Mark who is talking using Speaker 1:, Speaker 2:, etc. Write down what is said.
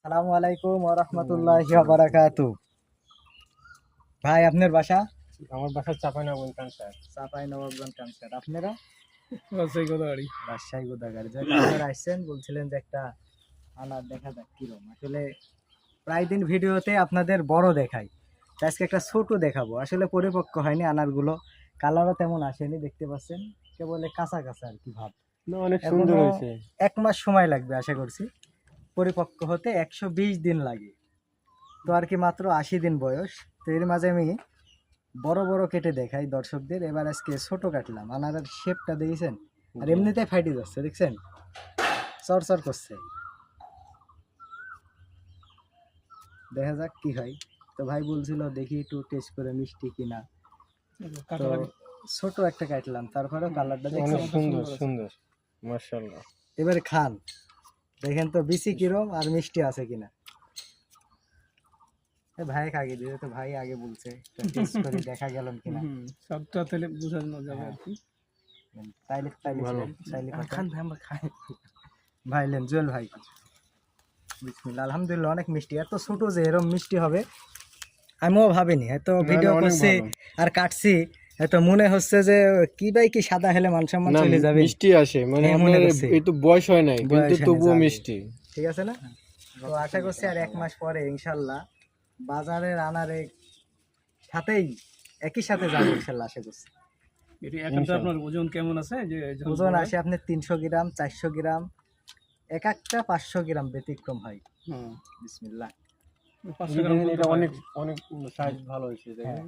Speaker 1: আসসালামু আলাইকুম ওয়া রাহমাতুল্লাহি ওয়া বারাকাতুহু। ভাই আপনার বাসা?
Speaker 2: আমার বাসা চাঁপাইনবাবগঞ্জ স্যার।
Speaker 1: চাঁপাইনবাবগঞ্জ কানসার। আপনারা?
Speaker 2: রাজশাহী গোদাগাড়ি।
Speaker 1: রাজশাহী গোদাগাড়ি। যাক আপনারা আসছেন, বলছিলেন যে একটা আনার দেখা যাক কিরকম। আসলে প্রায় দিন ভিডিওতে আপনাদের বড় দেখাই, তো আজকে একটা ছোট দেখাবো। আসলে পরিপক্ক হয়নি আনারগুলো, কালারও তেমন আসেনি, দেখতে পাচ্ছেন কেবল কাঁচা কাঁচা আর কি ভাব।
Speaker 2: না, অনেক
Speaker 1: এখনো
Speaker 2: সুন্দর হয়েছে।
Speaker 1: 1 মাস সময় লাগবে আশা করছি, পরিপক্ক হতে 120 দিন লাগে। তো আর কি মাত্র 80 দিন বয়স। তো এর মাঝে আমি বড় বড় কেটে দেখাই দর্শকদের। এবার আজকে ছোট কাটলাম, আনারের শেপটা দেখেছেন, আর এমনিতে ফাইটে যাচ্ছে, দেখছেন চরচর করছে। দেখা যাক কি হয়। তো ভাই বলছিল দেখি একটু টেস্ট করে মিষ্টি কিনা, তো ছোট একটা কাটলাম, তারপরেও কালারটা
Speaker 2: অনেক
Speaker 1: দেখছেন
Speaker 2: সুন্দর সুন্দর, মাশাআল্লাহ।
Speaker 1: এবারে খান, দেখেন তো বিচি কিরম আর মিষ্টি আছে কিনা। ভাই আগে দিবে, তো ভাই আগে বলছে টেস্ট করে দেখা গেল কিনা।
Speaker 2: সবটা তাহলে বোঝানো যাবে আর কি।
Speaker 1: তাইলে তাইলে
Speaker 2: ভালো।
Speaker 1: চাইলে
Speaker 2: খান ভাই, আমরা খাই।
Speaker 1: ভাই লেন জুয়েল ভাই, বিসমিল্লাহ। আলহামদুলিল্লাহ অনেক মিষ্টি, এত ছোট যে এরকম মিষ্টি হবে আমিও ভাবিনি। এত ভিডিও
Speaker 2: অনেক
Speaker 1: করছি
Speaker 2: ভালো।
Speaker 1: আর কাটছি, এত মনে হচ্ছে যে কি ভাই কি সাদা হলে মান সম্মান
Speaker 2: না,
Speaker 1: চলে যাবে,
Speaker 2: মিষ্টি আসে মানে
Speaker 1: হ্যাঁ, মনে
Speaker 2: আপনার
Speaker 1: করছি।
Speaker 2: এই তো বয়স হয় নাই,
Speaker 1: বয়স
Speaker 2: কিন্তু
Speaker 1: হয়নি,
Speaker 2: তবুও
Speaker 1: যাবে।
Speaker 2: মিষ্টি।
Speaker 1: ঠিক আছে না? তো আশা করছি আর 1 মাস পরে ইনশাল্লাহ বাজারের আনারে সাথেই একই সাথে যাবে ইনশাল্লাহ, আশা করছি।
Speaker 2: এটি একটা আপনার ওজন কেমন আছে? যে
Speaker 1: ওজন আসে আপনার 300 গ্রাম, 400 গ্রাম, এক একটা 500 গ্রাম ব্যতিক্রম হয়। বিসমিল্লাহ।
Speaker 2: এটা অনেক অনেক সাইজ ভালো হয়েছে।
Speaker 1: হ্যাঁ।